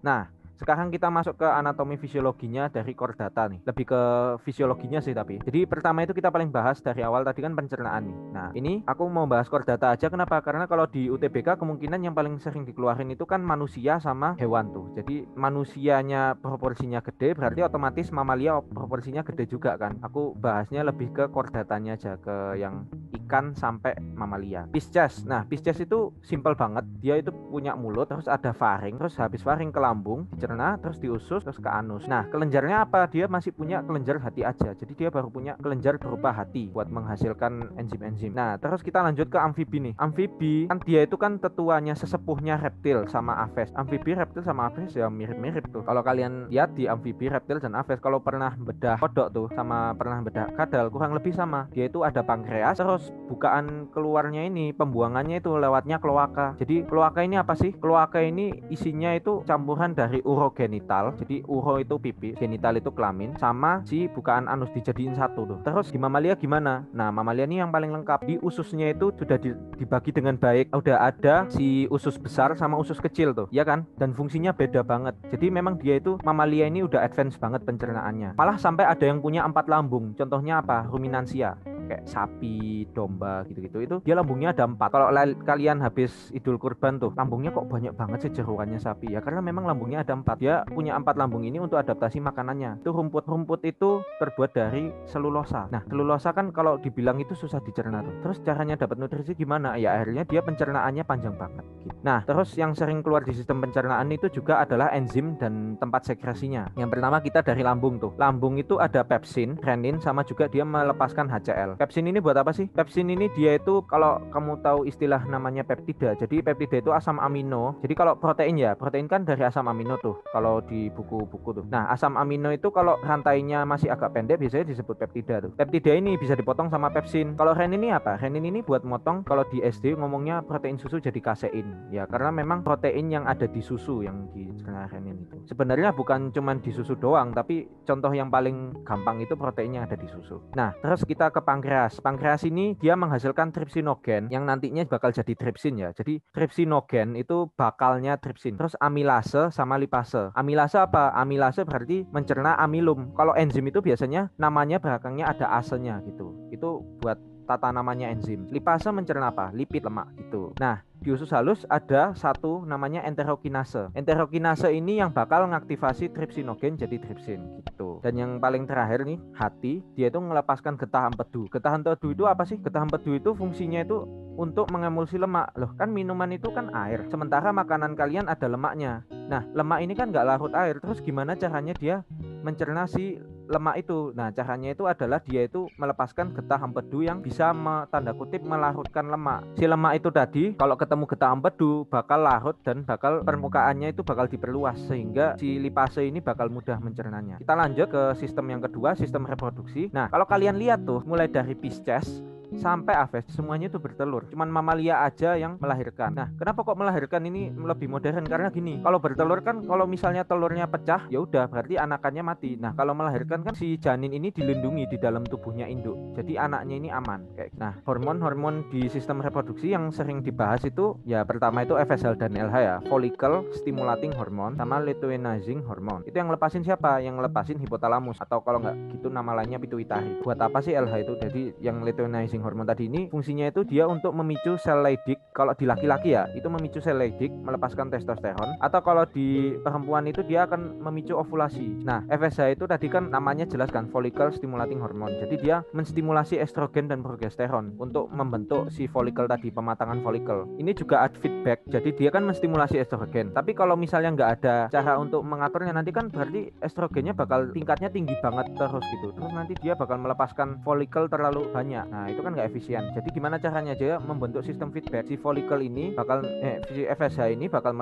Nah, sekarang kita masuk ke anatomi fisiologinya dari chordata nih. Lebih ke fisiologinya sih tapi. Jadi pertama itu kita paling bahas dari awal tadi kan pencernaan nih. Nah, ini aku mau bahas chordata aja. Kenapa? Karena kalau di UTBK kemungkinan yang paling sering dikeluarin itu kan manusia sama hewan tuh. Jadi manusianya proporsinya gede, berarti otomatis mamalia proporsinya gede juga kan. Aku bahasnya lebih ke chordatanya aja, ke yang ikan sampai mamalia. Pisces. Nah, Pisces itu simple banget. Dia itu punya mulut, terus ada faring, terus habis faring ke lambung, dicerna, terus diusus, terus ke anus. Nah, kelenjarnya apa? Dia masih punya kelenjar hati aja. Jadi dia baru punya kelenjar berupa hati buat menghasilkan enzim-enzim. Nah, terus kita lanjut ke amfibi nih. Amfibi kan dia itu kan tetuanya sesepuhnya reptil sama aves. Amfibi, reptil sama aves ya mirip-mirip tuh. Kalau kalian lihat di amfibi, reptil dan aves, kalau pernah bedah kodok tuh sama pernah bedah kadal kurang lebih sama. Dia itu ada pankreas, terus bukaan keluarnya ini pembuangannya itu lewatnya kloaka. Jadi kloaka ini apa sih? Kloaka ini isinya itu campuran dari urogenital. Jadi uro itu pipi, genital itu kelamin, sama si bukaan anus dijadiin satu tuh. Terus di mamalia gimana? Nah, mamalia ini yang paling lengkap. Di ususnya itu sudah dibagi dengan baik. Udah ada si usus besar sama usus kecil tuh, ya kan? Dan fungsinya beda banget. Jadi memang dia itu mamalia ini udah advance banget pencernaannya. Malah sampai ada yang punya 4 lambung. Contohnya apa? Ruminansia, kayak sapi, domba gitu-gitu, itu dia lambungnya ada 4. Kalau kalian habis Idul Kurban tuh, lambungnya kok banyak banget sih jeroannya sapi, ya karena memang lambungnya ada 4. Dia punya 4 lambung ini untuk adaptasi makanannya. Itu rumput itu terbuat dari selulosa. Nah, selulosa kan kalau dibilang itu susah dicerna tuh. Terus caranya dapat nutrisi gimana? Ya akhirnya dia pencernaannya panjang banget gitu. Nah, terus yang sering keluar di sistem pencernaan itu juga adalah enzim dan tempat sekresinya. Yang pertama kita dari lambung tuh. Lambung itu ada pepsin, renin, sama juga dia melepaskan HCl. Pepsin ini buat apa sih? Pepsin ini dia itu kalau kamu tahu istilah namanya peptida. Jadi peptida itu asam amino. Jadi kalau protein ya, protein kan dari asam amino tuh. Kalau di buku-buku tuh. Nah, asam amino itu kalau rantainya masih agak pendek biasanya disebut peptida tuh. Peptida ini bisa dipotong sama pepsin. Kalau renin ini apa? Renin ini buat motong, kalau di SD ngomongnya protein susu jadi kasein. Ya, karena memang protein yang ada di susu yang dicerna renin itu. Sebenarnya bukan cuman di susu doang, tapi contoh yang paling gampang itu protein yang ada di susu. Nah, terus kita ke pankreas. Pankreas ini dia menghasilkan tripsinogen yang nantinya bakal jadi tripsin ya. Jadi tripsinogen itu bakalnya tripsin. Terus amilase sama lipase. Amilase apa? Amilase berarti mencerna amilum. Kalau enzim itu biasanya namanya belakangnya ada asenya gitu. Itu buat tata namanya enzim. Lipase mencerna apa? Lipid, lemak gitu. Nah, di usus halus ada satu namanya enterokinase. Enterokinase ini yang bakal ngaktifasi tripsinogen jadi tripsin gitu. Dan yang paling terakhir nih, hati, dia itu melepaskan getah empedu. Getah empedu itu apa sih? Getah empedu itu fungsinya itu untuk mengemulsi lemak. Loh, kan minuman itu kan air. Sementara makanan kalian ada lemaknya. Nah, lemak ini kan nggak larut air. Terus gimana caranya dia mencerna si lemak itu? Nah, caranya itu adalah dia itu melepaskan getah empedu yang bisa tanda kutip melarutkan lemak. Si lemak itu tadi kalau ketemu getah empedu bakal larut dan bakal permukaannya itu bakal diperluas sehingga si lipase ini bakal mudah mencernanya. Kita lanjut ke sistem yang kedua, sistem reproduksi. Nah, kalau kalian lihat tuh mulai dari Pisces sampai aves semuanya itu bertelur. Cuman mamalia aja yang melahirkan. Nah, kenapa kok melahirkan ini lebih modern? Karena gini, kalau bertelur kan kalau misalnya telurnya pecah, ya udah berarti anakannya mati. Nah, kalau melahirkan kan si janin ini dilindungi di dalam tubuhnya induk. Jadi anaknya ini aman kayak. Nah, hormon-hormon di sistem reproduksi yang sering dibahas itu ya pertama itu FSH dan LH ya, follicle stimulating hormone sama luteinizing hormone. Itu yang lepasin siapa? Yang lepasin hipotalamus atau kalau nggak gitu nama lainnya pituitari. Buat apa sih LH itu? Jadi yang luteinizing hormon tadi ini fungsinya itu dia untuk memicu sel Leydig. Kalau di laki-laki ya itu memicu sel Leydig melepaskan testosteron, atau kalau di perempuan itu dia akan memicu ovulasi. Nah, FSH itu tadi kan namanya jelas kan, follicle stimulating hormone. Jadi dia menstimulasi estrogen dan progesteron untuk membentuk si follicle tadi, pematangan follicle. Ini juga ada feedback. Jadi dia kan menstimulasi estrogen. Tapi kalau misalnya nggak ada cara untuk mengaturnya, nanti kan berarti estrogennya bakal tingkatnya tinggi banget terus gitu. Terus nanti dia bakal melepaskan follicle terlalu banyak. Nah, itu kan nggak efisien. Jadi gimana caranya dia membentuk sistem feedback? Si follicle ini bakal si FSH ini bakal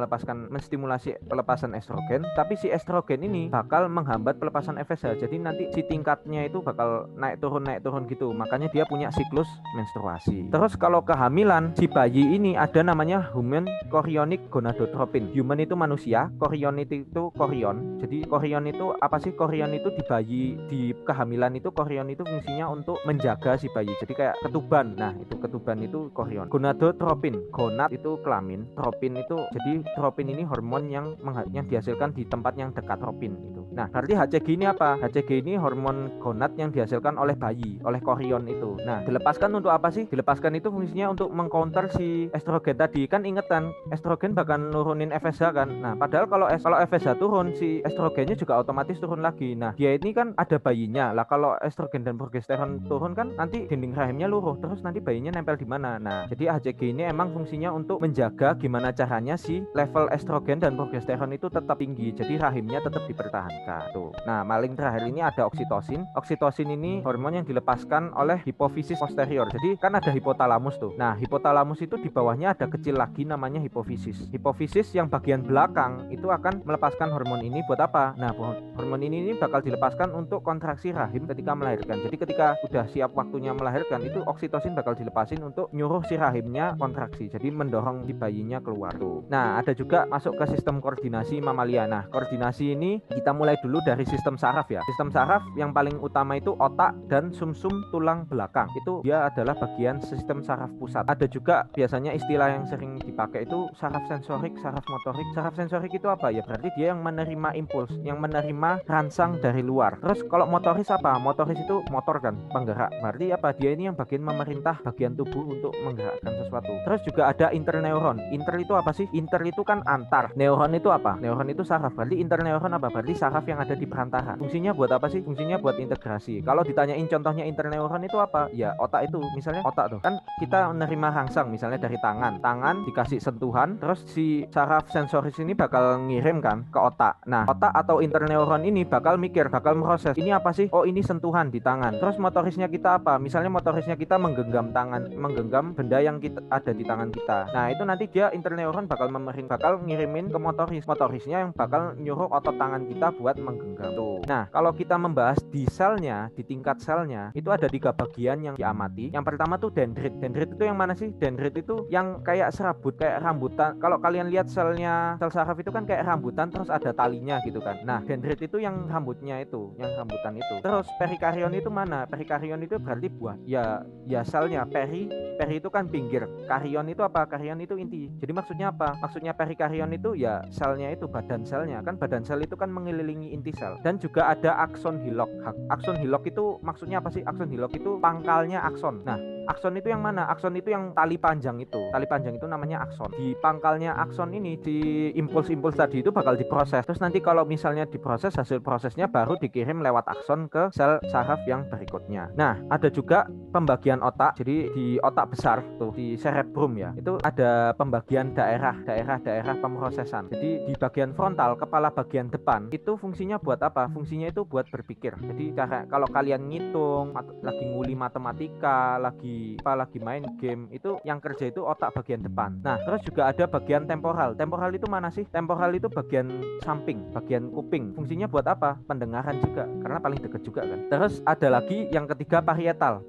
menstimulasi pelepasan estrogen, tapi si estrogen ini bakal menghambat pelepasan FSH. Jadi nanti si tingkatnya itu bakal naik turun gitu. Makanya dia punya siklus menstruasi. Terus kalau kehamilan, si bayi ini ada namanya human chorionic gonadotropin. Human itu manusia, chorionic itu chorion. Jadi chorion itu apa sih? Chorion itu di bayi, di kehamilan itu chorion itu fungsinya untuk menjaga si bayi. Jadi kayak kayak ketuban. Nah, itu ketuban itu chorion. Gonadotropin, gonad itu kelamin, tropin itu jadi tropin ini hormon yang dihasilkan di tempat yang dekat tropin itu. Nah, berarti HCG ini apa? HCG ini hormon gonad yang dihasilkan oleh bayi, oleh chorion itu. Nah, dilepaskan untuk apa sih? Dilepaskan itu fungsinya untuk mengcounter si estrogen tadi. Kan ingetan, estrogen bakal nurunin FSH kan. Nah, padahal kalau FSH turun, si estrogennya juga otomatis turun lagi. Nah, dia ini kan ada bayinya. Lah kalau estrogen dan progesteron turun kan nanti dinding rahimnya luruh, terus nanti bayinya nempel di mana. Nah, jadi HCG ini emang fungsinya untuk menjaga gimana caranya si level estrogen dan progesteron itu tetap tinggi. Jadi rahimnya tetap dipertahankan. Tuh. Nah, paling terakhir ini ada oksitosin. Oksitosin ini hormon yang dilepaskan oleh hipofisis posterior. Jadi kan ada hipotalamus tuh. Nah, hipotalamus itu di bawahnya ada kecil lagi namanya hipofisis. Hipofisis yang bagian belakang itu akan melepaskan hormon ini buat apa? Nah, hormon ini bakal dilepaskan untuk kontraksi rahim ketika melahirkan. Jadi ketika udah siap waktunya melahirkan itu oksitosin bakal dilepasin untuk nyuruh si rahimnya kontraksi. Jadi mendorong si bayinya keluar tuh. Nah, ada juga masuk ke sistem koordinasi mamalia. Nah, koordinasi ini kita mulai dulu dari sistem saraf ya. Sistem saraf yang paling utama itu otak dan sumsum tulang belakang. Itu dia adalah bagian sistem saraf pusat. Ada juga biasanya istilah yang sering dipakai itu saraf sensorik, saraf motorik. Saraf sensorik itu apa ya? Berarti dia yang menerima impuls, yang menerima rangsang dari luar. Terus kalau motoris apa? Motoris itu motor kan, penggerak. Berarti apa? Dia ini yang bagian memerintah bagian tubuh untuk menggerakkan sesuatu. Terus juga ada interneuron. Inter itu apa sih? Inter itu kan antar. Neuron itu apa? Neuron itu saraf. Berarti interneuron apa? Berarti saraf yang ada di perantara. Fungsinya buat apa sih? Fungsinya buat integrasi. Kalau ditanyain contohnya interneuron itu apa? Ya otak itu. Misalnya otak tuh. Kan kita menerima rangsang misalnya dari tangan. Tangan dikasih sentuhan, terus si saraf sensoris ini bakal ngirim kan ke otak. Nah, otak atau interneuron ini bakal mikir, bakal proses. Ini apa sih? Oh, ini sentuhan di tangan. Terus motorisnya kita apa? Misalnya motorisnya kita menggenggam tangan, menggenggam benda yang kita ada di tangan kita. Nah, itu nanti dia interneuron bakal ngirimin ke motoris. Motorisnya yang bakal nyuruh otot tangan kita buat menggenggam tuh. Nah, kalau kita membahas di selnya, di tingkat selnya, itu ada 3 bagian yang diamati. Yang pertama tuh dendrit. Dendrit itu yang mana sih? Dendrit itu yang kayak serabut, kayak rambutan. Kalau kalian lihat sel saraf itu kan kayak rambutan terus ada talinya gitu kan. Nah, dendrit itu yang rambutnya itu, yang rambutan itu. Terus perikarion itu mana? Perikarion itu berarti buah. Ya selnya. Peri itu kan pinggir. Karion itu apa? Karion itu inti. Jadi maksudnya apa? Maksudnya perikarion itu ya selnya itu, badan selnya. Kan badan sel itu kan mengelilingi inti sel. Dan juga ada akson hilok. Akson hilok itu maksudnya apa sih? Akson hilok itu pangkalnya akson. Nah, akson itu yang mana? Akson itu yang tali panjang itu. Tali panjang itu namanya akson. Di pangkalnya akson ini, di impuls-impuls tadi itu bakal diproses. Terus nanti kalau misalnya diproses, hasil prosesnya baru dikirim lewat akson ke sel saraf yang berikutnya. Nah, ada juga pembagian otak. Jadi di otak besar tuh, di cerebrum ya, itu ada pembagian daerah pemrosesan. Jadi di bagian frontal, kepala bagian depan, itu fungsinya buat apa? Fungsinya itu buat berpikir. Jadi kalau kalian ngitung, lagi nguli matematika, lagi main game, itu yang kerja itu otak bagian depan. Nah, terus juga ada bagian temporal. Temporal itu mana sih? Temporal itu bagian samping, bagian kuping. Fungsinya buat apa? Pendengaran juga, karena paling dekat juga kan. Terus ada lagi yang ketiga parental.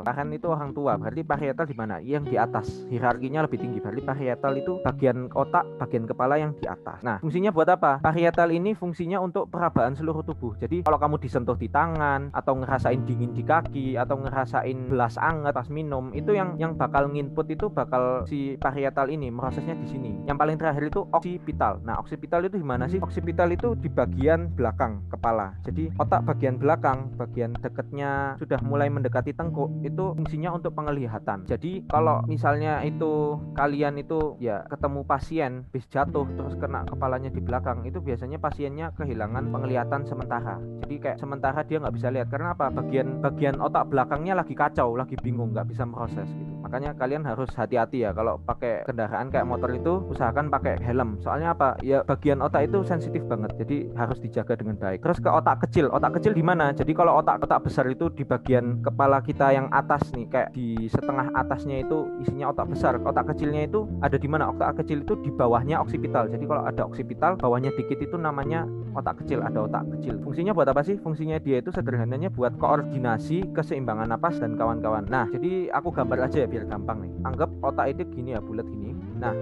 Paren itu orang tua. Berarti parietal di mana? Yang di atas. Hierarkinya lebih tinggi. Berarti parietal itu bagian otak, bagian kepala yang di atas. Nah, fungsinya buat apa? Parietal ini fungsinya untuk perabaan seluruh tubuh. Jadi kalau kamu disentuh di tangan, atau ngerasain dingin di kaki, atau ngerasain belas anget pas minum, itu yang bakal nginput itu bakal si parietal ini, prosesnya di sini. Yang paling terakhir itu oksipital. Nah, oksipital itu di mana sih? Oksipital itu di bagian belakang kepala. Jadi otak bagian belakang, bagian dekatnya sudah mulai mendekati tengkuk, itu fungsinya untuk penglihatan. Jadi kalau misalnya itu kalian itu ya ketemu pasien bis jatuh terus kena kepalanya di belakang, itu biasanya pasiennya kehilangan penglihatan sementara. Jadi kayak sementara dia nggak bisa lihat. Karena apa? Bagian otak belakangnya lagi kacau, lagi bingung, nggak bisa proses gitu. Makanya kalian harus hati-hati ya kalau pakai kendaraan kayak motor itu, usahakan pakai helm. Soalnya apa? Ya bagian otak itu sensitif banget. Jadi harus dijaga dengan baik. Terus ke otak kecil. Otak kecil di mana? Jadi kalau otak besar itu di bagian kepala kita yang atas nih, kayak di setengah atasnya itu isinya otak besar. Otak kecilnya itu ada di mana? Otak kecil itu di bawahnya oksipital. Jadi kalau ada oksipital, bawahnya dikit itu namanya otak kecil. Ada otak kecil. Fungsinya buat apa sih? Fungsinya dia itu sederhananya buat koordinasi, keseimbangan napas dan kawan-kawan. Nah, jadi aku gambar aja ya biar gampang nih. Anggap otak itu gini ya, bulat gini. Nah,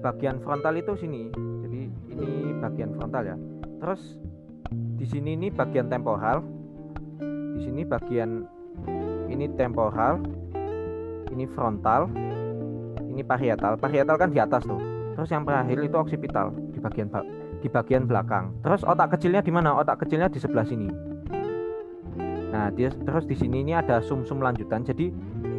bagian frontal itu sini. Jadi ini bagian frontal ya. Terus di sini ini bagian temporal. Di sini bagian ini temporal, ini frontal, ini parietal. Parietal kan di atas tuh. Terus yang terakhir itu occipital di bagian belakang. Terus otak kecilnya di mana? Otak kecilnya di sebelah sini. Nah, terus di sini ini ada sumsum lanjutan. Jadi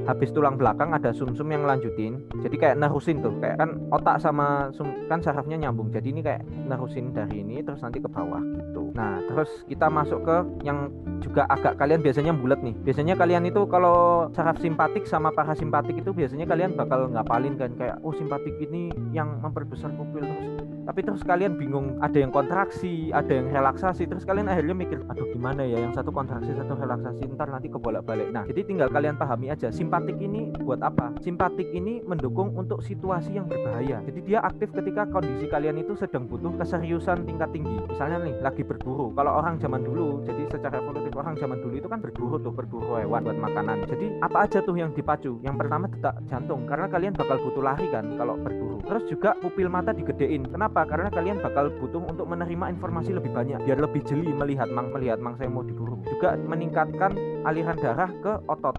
habis tulang belakang ada sumsum yang lanjutin. Jadi kayak nerusin tuh, kayak kan otak sama kan sarafnya nyambung. Jadi ini kayak nerusin dari ini terus nanti ke bawah gitu. Nah, terus kita masuk ke yang juga agak kalian biasanya bulat nih. Biasanya kalian itu kalau saraf simpatik sama parasimpatik itu biasanya kalian bakal ngapalin kan, kayak oh simpatik ini yang memperbesar pupil terus. Tapi terus kalian bingung, ada yang kontraksi, ada yang relaksasi. Terus kalian akhirnya mikir, aduh gimana ya, yang satu kontraksi, satu relaksasi, ntar nanti kebolak-balik. Nah, jadi tinggal kalian pahami aja, simpatik ini buat apa? Simpatik ini mendukung untuk situasi yang berbahaya. Jadi dia aktif ketika kondisi kalian itu sedang butuh keseriusan tingkat tinggi. Misalnya nih, lagi berburu. Kalau orang zaman dulu, jadi secara evolutif orang zaman dulu itu kan berburu hewan buat makanan. Jadi apa aja tuh yang dipacu? Yang pertama detak jantung, karena kalian bakal butuh lari kan kalau berburu. Terus juga pupil mata digedein. Kenapa? Karena kalian bakal butuh untuk menerima informasi lebih banyak, biar lebih jeli melihat mangsa yang mau diburu. Juga meningkatkan aliran darah ke otot,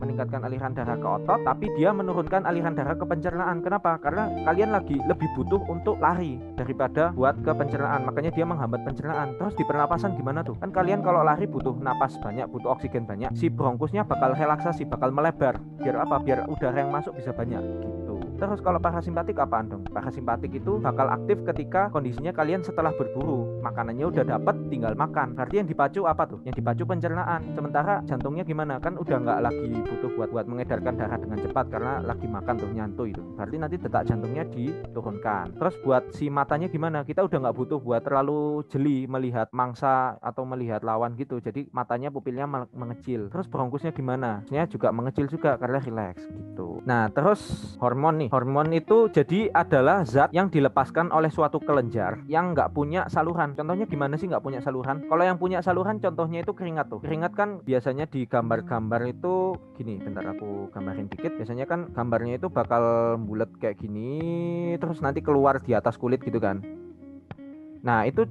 tapi dia menurunkan aliran darah ke pencernaan. Kenapa? Karena kalian lagi lebih butuh untuk lari daripada buat ke pencernaan, makanya dia menghambat pencernaan. Terus di pernapasan gimana tuh? Kan kalian kalau lari butuh napas banyak, butuh oksigen banyak, si bronkusnya bakal relaksasi, bakal melebar. Biar apa? Biar udara yang masuk bisa banyak gitu. Terus kalau parasimpatik apaan dong? Parasimpatik itu bakal aktif ketika kondisinya kalian setelah berburu, makanannya udah dapat, tinggal makan. Berarti yang dipacu apa tuh? Yang dipacu pencernaan. Sementara jantungnya gimana? Kan udah nggak lagi butuh buat mengedarkan darah dengan cepat karena lagi makan tuh, nyantui itu. Berarti nanti detak jantungnya diturunkan. Terus buat si matanya gimana? Kita udah nggak butuh buat terlalu jeli melihat mangsa atau melihat lawan gitu. Jadi matanya pupilnya mengecil. Terus bronkusnya gimana? Maksudnya juga mengecil juga karena rileks gitu. Nah, terus hormon nih. Hormon itu jadi adalah zat yang dilepaskan oleh suatu kelenjar yang nggak punya saluran. Contohnya gimana sih nggak punya saluran? Kalau yang punya saluran contohnya itu keringat tuh. Keringat kan biasanya di gambar-gambar itu gini, bentar aku gambarin dikit. Biasanya kan gambarnya itu bakal bulat kayak gini, terus nanti keluar di atas kulit gitu kan. Nah, itu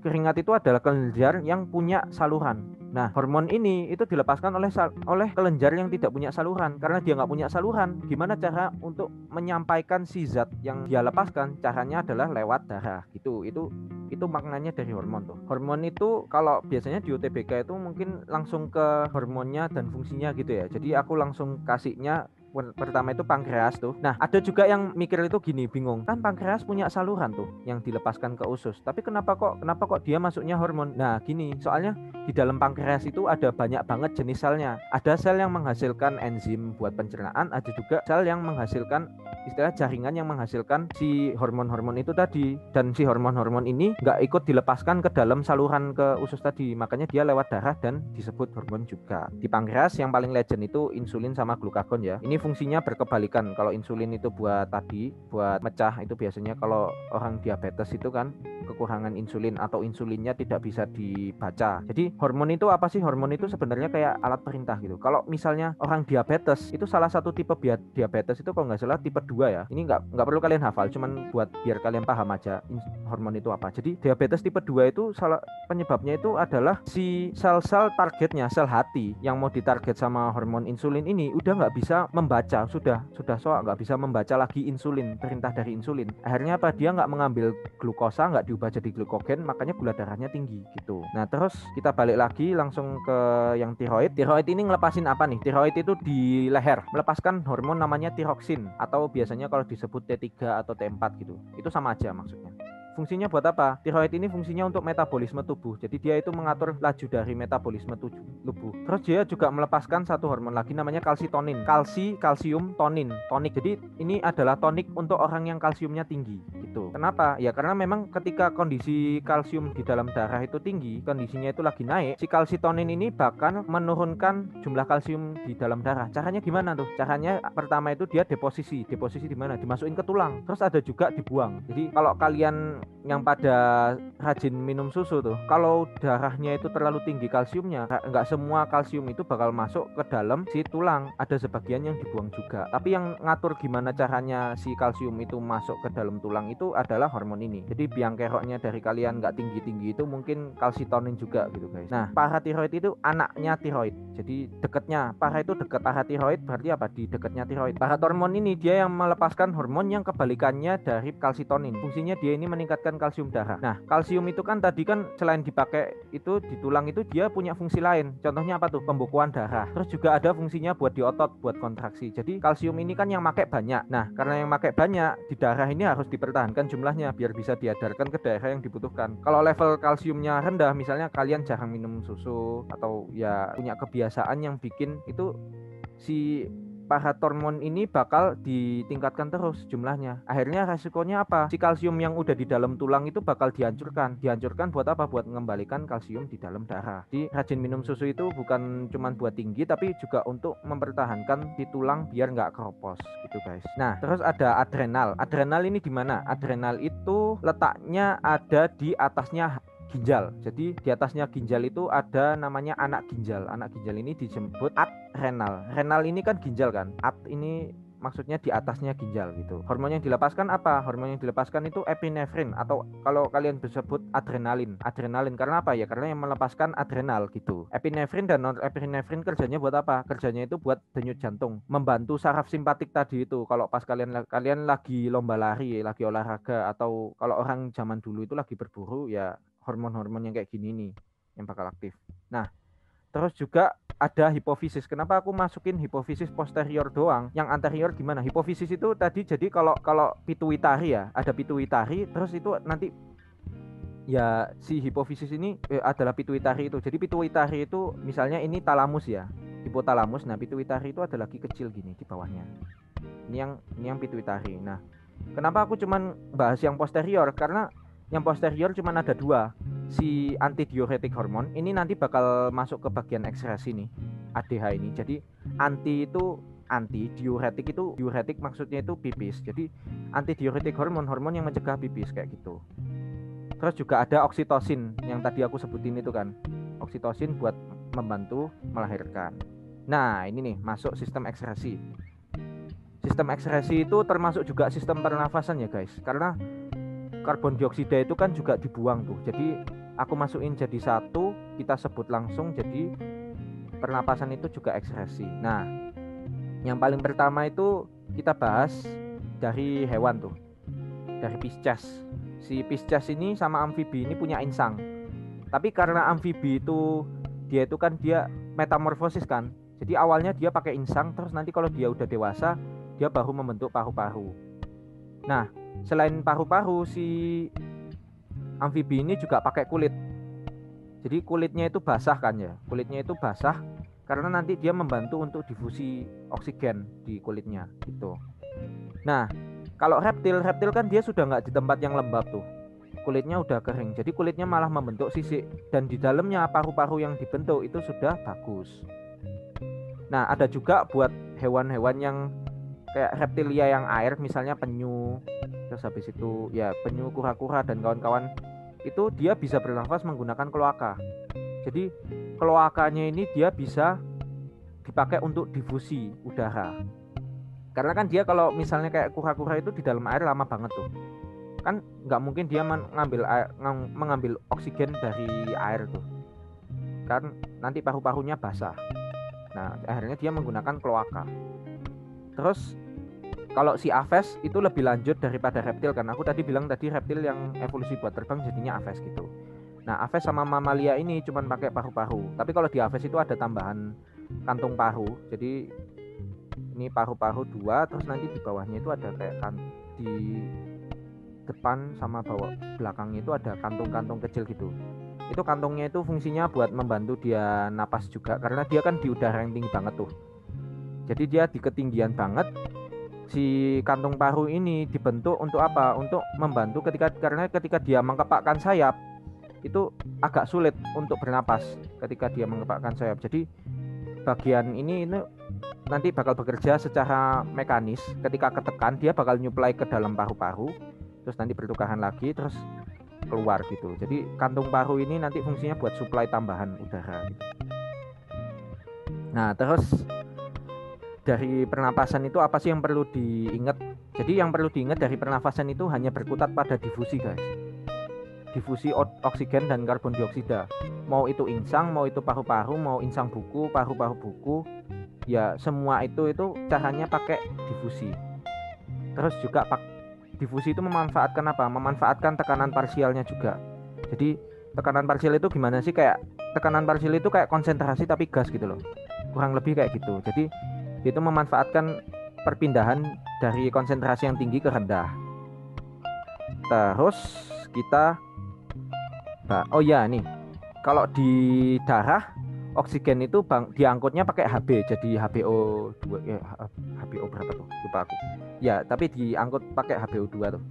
keringat itu adalah kelenjar yang punya saluran. Nah, hormon ini itu dilepaskan oleh kelenjar yang tidak punya saluran. Karena dia nggak punya saluran, gimana cara untuk menyampaikan si zat yang dia lepaskan? Caranya adalah lewat darah gitu. Itu maknanya dari hormon tuh. Hormon itu kalau biasanya di UTBK itu mungkin langsung ke hormonnya dan fungsinya gitu ya. Jadi aku langsung kasihnya pertama itu pankreas tuh. Nah, ada juga yang mikir itu gini, bingung. Kan pankreas punya saluran tuh yang dilepaskan ke usus. Tapi kenapa kok dia masuknya hormon? Nah, gini, soalnya di dalam pankreas itu ada banyak banget jenis selnya. Ada sel yang menghasilkan enzim buat pencernaan, ada juga sel yang menghasilkan istilah jaringan yang menghasilkan si hormon-hormon itu tadi. Dan si hormon-hormon ini nggak ikut dilepaskan ke dalam saluran ke usus tadi. Makanya dia lewat darah dan disebut hormon juga. Di pankreas yang paling legend itu insulin sama glukagon ya. Ini fungsinya berkebalikan. Kalau insulin itu buat mecah, itu biasanya kalau orang diabetes itu kan kekurangan insulin atau insulinnya tidak bisa dibaca. Jadi hormon itu apa sih? Hormon itu sebenarnya kayak alat perintah gitu. Kalau misalnya orang diabetes itu salah satu tipe diabetes itu kalau nggak salah tipe 2 ya. Ini nggak perlu kalian hafal, cuman buat biar kalian paham aja hormon itu apa. Jadi diabetes tipe 2 itu salah penyebabnya itu adalah si sel-sel targetnya, sel hati yang mau ditarget sama hormon insulin ini udah nggak bisa membaca, sudah soal nggak bisa membaca lagi insulin, perintah dari insulin. Akhirnya apa? Dia nggak mengambil glukosa, nggak diubah jadi glukogen, makanya gula darahnya tinggi gitu. Nah, terus kita balik lagi langsung ke yang tiroid. Tiroid ini ngelepasin apa nih? Tiroid itu di leher melepaskan hormon namanya tiroksin atau biasanya kalau disebut T3 atau T4 gitu. Itu sama aja maksudnya. Fungsinya buat apa? Tiroid ini fungsinya untuk metabolisme tubuh. Jadi dia itu mengatur laju dari metabolisme tubuh. Terus dia juga melepaskan satu hormon lagi namanya kalsitonin. Kalsium, tonik. Jadi ini adalah tonik untuk orang yang kalsiumnya tinggi gitu. Kenapa? Ya karena memang ketika kondisi kalsium di dalam darah itu tinggi, kondisinya itu lagi naik, si kalsitonin ini bakal menurunkan jumlah kalsium di dalam darah. Caranya gimana tuh? Caranya pertama itu dia deposisi di mana? Dimasukin ke tulang. Terus ada juga dibuang. Jadi kalau kalian yang pada rajin minum susu tuh, kalau darahnya itu terlalu tinggi kalsiumnya, nggak semua kalsium itu bakal masuk ke dalam si tulang, ada sebagian yang dibuang juga. Tapi yang ngatur gimana caranya si kalsium itu masuk ke dalam tulang itu adalah hormon ini. Jadi biang keroknya dari kalian nggak tinggi-tinggi itu mungkin kalsitonin juga gitu guys. Nah, paratiroid itu anaknya tiroid, jadi deketnya. Para itu deket, paratiroid berarti apa? Di deketnya tiroid. Paratormon ini dia yang melepaskan hormon yang kebalikannya dari kalsitonin. Fungsinya dia ini meningkatkan kalsium darah. Nah, kalsium itu kan tadi kan selain dipakai itu di tulang itu dia punya fungsi lain. Contohnya apa tuh? Pembukuan darah. Terus juga ada fungsinya buat di otot, buat kontraksi. Jadi kalsium ini kan yang pakai banyak. Nah, karena yang pakai banyak di darah ini harus dipertahankan jumlahnya biar bisa diedarkan ke daerah yang dibutuhkan. Kalau level kalsiumnya rendah, misalnya kalian jarang minum susu atau ya punya kebiasaan yang bikin itu si paratormon ini bakal ditingkatkan terus jumlahnya. Akhirnya resikonya apa? Si kalsium yang udah di dalam tulang itu bakal dihancurkan. Dihancurkan buat apa? Buat mengembalikan kalsium di dalam darah. Jadi rajin minum susu itu bukan cuma buat tinggi, tapi juga untuk mempertahankan di tulang biar nggak keropos gitu guys. Nah, terus ada adrenal. Adrenal ini di mana? Adrenal itu letaknya ada di atasnya ginjal. Jadi di atasnya ginjal itu ada namanya anak ginjal. Anak ginjal ini disebut adrenal. Renal ini kan ginjal kan. Ad ini maksudnya di atasnya ginjal gitu. Hormon yang dilepaskan apa? Hormon yang dilepaskan itu epinefrin atau kalau kalian disebut adrenalin. Adrenalin karena apa ya? Karena yang melepaskan adrenal gitu. Epinefrin dan norepinefrin kerjanya buat apa? Kerjanya itu buat denyut jantung, membantu saraf simpatik tadi itu. Kalau pas kalian lagi lomba lari, lagi olahraga atau kalau orang zaman dulu itu lagi berburu ya hormon-hormon yang kayak gini nih yang bakal aktif. Nah, terus juga ada hipofisis. Kenapa aku masukin hipofisis posterior doang? Yang anterior gimana? Hipofisis itu tadi jadi kalau pituitari ya, ada pituitari, terus itu nanti ya si hipofisis ini adalah pituitari itu. Jadi pituitari itu misalnya ini talamus ya, hipotalamus. Nah, pituitari itu ada lagi kecil gini di bawahnya. Ini yang pituitari. Nah, kenapa aku cuman bahas yang posterior? Karena yang posterior cuma ada dua, si antidiuretik hormon ini nanti bakal masuk ke bagian ekskresi nih, ADH ini. Jadi diuretik itu, diuretik maksudnya itu pipis. Jadi antidiuretik hormon yang mencegah pipis kayak gitu. Terus juga ada oksitosin yang tadi aku sebutin itu kan, oksitosin buat membantu melahirkan. Nah, ini nih masuk sistem ekskresi. Sistem ekskresi itu termasuk juga sistem pernafasan ya guys, karena karbon dioksida itu kan juga dibuang tuh. Jadi aku masukin jadi satu, kita sebut langsung jadi pernapasan itu juga ekskresi. Nah, yang paling pertama itu kita bahas dari hewan tuh, dari Pisces. Si Pisces ini sama amfibi ini punya insang. Tapi karena amfibi itu dia metamorfosis kan. Jadi awalnya dia pakai insang, terus nanti kalau dia udah dewasa dia baru membentuk paru-paru. Nah, selain paru-paru, si amfibi ini juga pakai kulit. Jadi kulitnya itu basah kan ya. Kulitnya itu basah karena nanti dia membantu untuk difusi oksigen di kulitnya gitu. Nah, kalau reptil kan dia sudah nggak di tempat yang lembab tuh. Kulitnya udah kering. Jadi kulitnya malah membentuk sisik dan di dalamnya paru-paru yang dibentuk itu sudah bagus. Nah, ada juga buat hewan-hewan yang kayak reptilia yang air, misalnya penyu, terus habis itu ya penyu, kura-kura dan kawan-kawan, itu dia bisa bernafas menggunakan kloaka. Jadi kloakanya ini dia bisa dipakai untuk difusi udara. Karena kan dia kalau misalnya kayak kura-kura itu di dalam air lama banget tuh, kan nggak mungkin dia mengambil oksigen dari air tuh, kan nanti paru-parunya basah. Nah, akhirnya dia menggunakan kloaka. Terus kalau si Aves itu lebih lanjut daripada reptil kan. Aku tadi bilang tadi reptil yang evolusi buat terbang jadinya Aves gitu. Nah, Aves sama mamalia ini cuma pakai paru-paru. Tapi kalau di Aves itu ada tambahan kantung paru. Jadi ini paru-paru 2, terus nanti di bawahnya itu ada kayak di depan sama bawah belakangnya itu ada kantung-kantung kecil gitu. Itu kantungnya itu fungsinya buat membantu dia napas juga, karena dia kan di udara yang tinggi banget tuh. Jadi dia di ketinggian banget. Si kantung paru ini dibentuk untuk apa? Untuk membantu karena ketika dia mengepakkan sayap itu agak sulit untuk bernapas ketika dia mengepakkan sayap. Jadi bagian ini nanti bakal bekerja secara mekanis. Ketika ketekan dia bakal nyuplai ke dalam paru-paru. terus nanti pertukaran lagi, terus keluar gitu. Jadi kantung paru ini nanti fungsinya buat suplai tambahan udara gitu. Nah, terus dari pernapasan itu apa sih yang perlu diingat? Jadi yang perlu diingat dari pernafasan itu hanya berkutat pada difusi, guys. Difusi oksigen dan karbon dioksida. Mau itu insang, mau itu paru-paru, mau insang buku, paru-paru buku, ya semua itu caranya pakai difusi. Terus juga difusi itu memanfaatkan apa? Memanfaatkan tekanan parsialnya juga. Jadi tekanan parsial itu gimana sih? Kayak tekanan parsial itu kayak konsentrasi tapi gas gitu loh. Kurang lebih kayak gitu. Jadi itu memanfaatkan perpindahan dari konsentrasi yang tinggi ke rendah. Terus kita oh ya nih, kalau di darah oksigen itu diangkutnya pakai Hb, jadi HBO2 ya, HBO berapa tuh? Lupa aku. Ya, tapi diangkut pakai HbO2 tuh.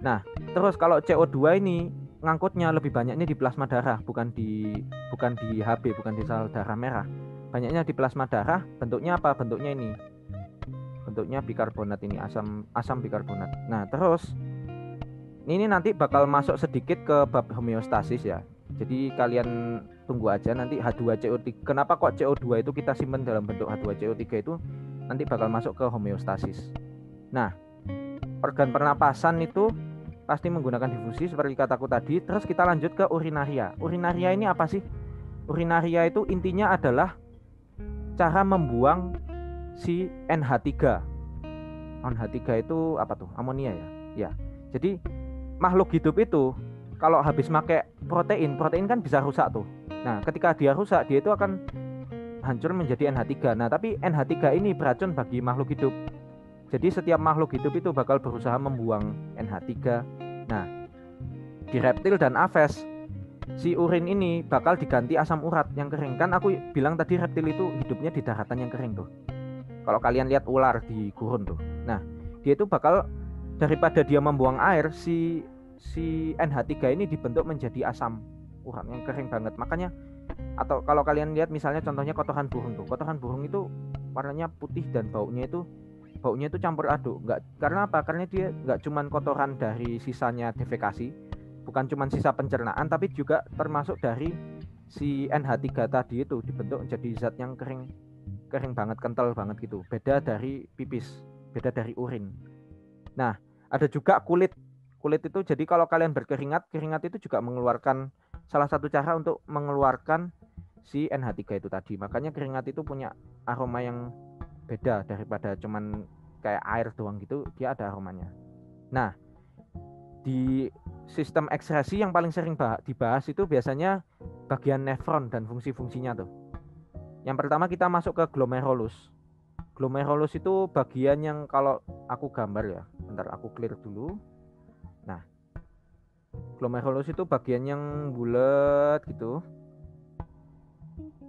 Nah, terus kalau CO2 ini ngangkutnya lebih banyaknya di plasma darah, bukan di Hb, bukan di sel darah merah. Banyaknya di plasma darah. Bentuknya apa? Bentuknya ini. Bentuknya bikarbonat ini, asam bikarbonat. Nah, terus ini nanti bakal masuk sedikit ke bab homeostasis ya. Jadi kalian tunggu aja nanti H2CO3. Kenapa kok CO2 itu kita simpan dalam bentuk H2CO3 itu nanti bakal masuk ke homeostasis. Nah, organ pernapasan itu pasti menggunakan difusi seperti kataku tadi. Terus kita lanjut ke urinaria. Urinaria ini apa sih? Urinaria itu intinya adalah cara membuang si NH3. NH3 itu apa tuh? Amonia ya? Ya. Jadi makhluk hidup itu kalau habis pakai protein kan bisa rusak tuh. Nah, ketika dia rusak, dia itu akan hancur menjadi NH3. Nah, tapi NH3 ini beracun bagi makhluk hidup. Jadi setiap makhluk hidup itu bakal berusaha membuang NH3. Nah, di reptil dan aves, si urin ini bakal diganti asam urat yang kering. Kan aku bilang tadi reptil itu hidupnya di daratan yang kering tuh. Kalau kalian lihat ular di gurun tuh. Nah, dia itu bakal daripada dia membuang air, si NH3 ini dibentuk menjadi asam urat yang kering banget. Makanya atau kalau kalian lihat misalnya contohnya kotoran burung tuh. Kotoran burung itu warnanya putih dan baunya itu campur aduk. Karena apa? Karena dia nggak cuman kotoran dari sisanya defekasi, bukan cuman sisa pencernaan, tapi juga termasuk dari si NH3 tadi itu dibentuk menjadi zat yang kering banget, kental banget gitu. Beda dari pipis, beda dari urin. Nah, ada juga kulit itu. Jadi kalau kalian berkeringat itu juga mengeluarkan, salah satu cara untuk mengeluarkan si NH3 itu tadi. Makanya keringat itu punya aroma yang beda daripada cuman kayak air doang gitu, dia ada aromanya. Nah, di sistem ekskresi yang paling sering dibahas itu biasanya bagian nefron dan fungsi-fungsinya tuh. Yang pertama kita masuk ke glomerulus. Glomerulus itu bagian yang kalau aku gambar ya, bentar aku clear dulu. Nah, glomerulus itu bagian yang bulat gitu.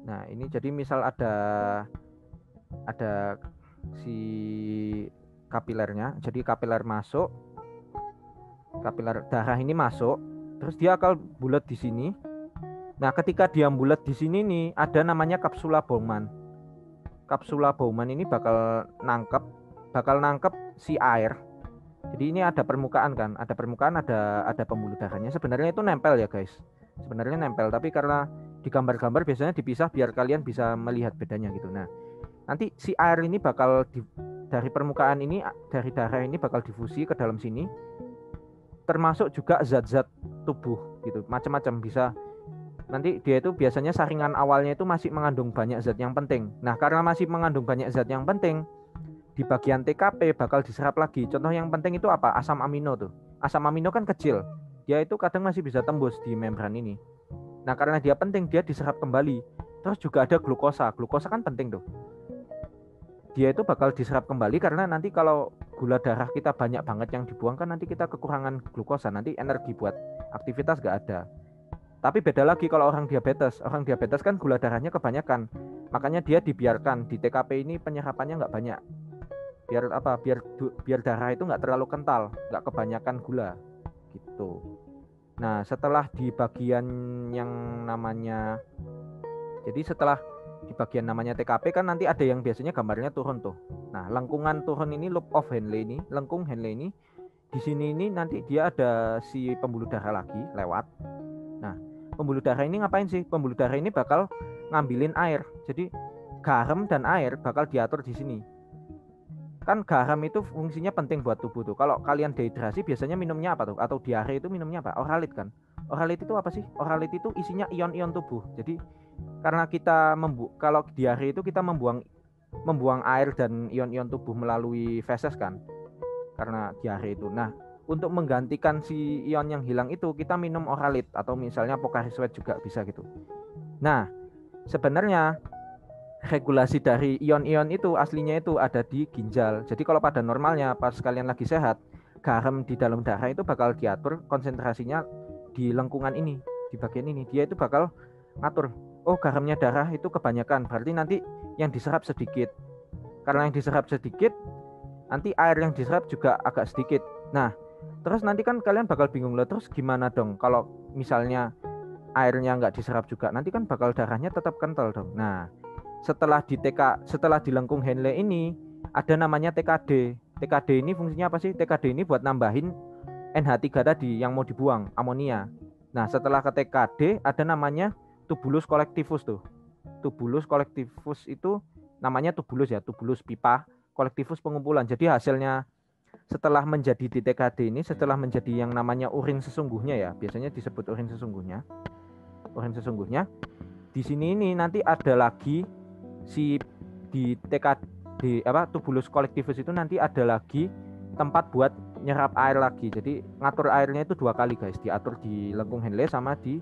Nah, ini jadi misal ada si kapilernya. Jadi kapiler masuk, kapiler darah ini masuk, terus dia akan bulat di sini. Nah, ketika dia bulat di sini nih, ada namanya kapsula Bowman. Kapsula Bowman ini bakal nangkep si air. Jadi ini ada permukaan kan, ada pembuluh darahnya. Sebenarnya itu nempel ya guys. Sebenarnya nempel, tapi karena di gambar-gambar biasanya dipisah biar kalian bisa melihat bedanya gitu. Nah, nanti si air ini bakal dari permukaan ini, dari darah ini bakal difusi ke dalam sini. Termasuk juga zat-zat tubuh gitu, macam-macam bisa. Nanti dia itu biasanya saringan awalnya itu masih mengandung banyak zat yang penting. Nah, karena masih mengandung banyak zat yang penting, di bagian TKP bakal diserap lagi. Contoh yang penting itu apa? Asam amino tuh. Asam amino kan kecil. Dia itu kadang masih bisa tembus di membran ini. Nah, karena dia penting, dia diserap kembali. Terus juga ada glukosa. Glukosa kan penting tuh. Dia itu bakal diserap kembali karena nanti kalau gula darah kita banyak banget yang dibuang kan nanti kita kekurangan glukosa. Nanti energi buat aktivitas gak ada. Tapi beda lagi kalau orang diabetes. Orang diabetes kan gula darahnya kebanyakan. Makanya dia dibiarkan di TKP ini penyerapannya nggak banyak. Biar apa? Biar darah itu nggak terlalu kental, nggak kebanyakan gula, gitu. Nah, setelah di bagian yang namanya, jadi setelah di bagian namanya TKP kan nanti ada yang biasanya gambarnya turun tuh. Nah, lengkungan turun ini loop of Henle ini, lengkung Henle ini di sini ini nanti dia ada si pembuluh darah lagi lewat. Nah, pembuluh darah ini ngapain sih? Pembuluh darah ini bakal ngambilin air. Jadi garam dan air bakal diatur di sini. Kan garam itu fungsinya penting buat tubuh tuh. Kalau kalian dehidrasi biasanya minumnya apa tuh? Atau diare itu minumnya apa? Oralit kan. Oralit itu apa sih? Oralit itu isinya ion-ion tubuh. Jadi karena kita kalau diare itu kita membuang air dan ion-ion tubuh melalui feses kan. Karena diare itu. Nah, untuk menggantikan si ion yang hilang itu kita minum oralit atau misalnya Pocari Sweat juga bisa gitu. Nah, sebenarnya regulasi dari ion-ion itu aslinya itu ada di ginjal. Jadi kalau pada normalnya pas kalian lagi sehat, garam di dalam darah itu bakal diatur konsentrasinya di lengkungan ini, di bagian ini. Dia itu bakal ngatur, oh garamnya darah itu kebanyakan, berarti nanti yang diserap sedikit. Karena yang diserap sedikit, nanti air yang diserap juga agak sedikit. Nah, terus nanti kan kalian bakal bingung lah, terus gimana dong kalau misalnya airnya nggak diserap juga, nanti kan bakal darahnya tetap kental dong. Nah, setelah di lengkung Henle ini ada namanya TKD. TKD ini fungsinya apa sih? TKD ini buat nambahin NH3 tadi yang mau dibuang, amonia. Nah, setelah ke TKD ada namanya tubulus collectivus tuh. Tubulus collectivus itu namanya tubulus ya, tubulus pipa, collectivus pengumpulan. Jadi hasilnya setelah menjadi di TKD ini, setelah menjadi yang namanya urin sesungguhnya ya, biasanya disebut urin sesungguhnya. Urin sesungguhnya. Di sini ini nanti ada lagi si di TKD tubulus collectivus itu nanti ada lagi tempat buat nyerap air lagi. Jadi ngatur airnya itu 2 kali guys, diatur di lengkung Henle sama di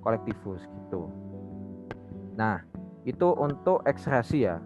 collectivus gitu. Nah, itu untuk ekstrasi ya.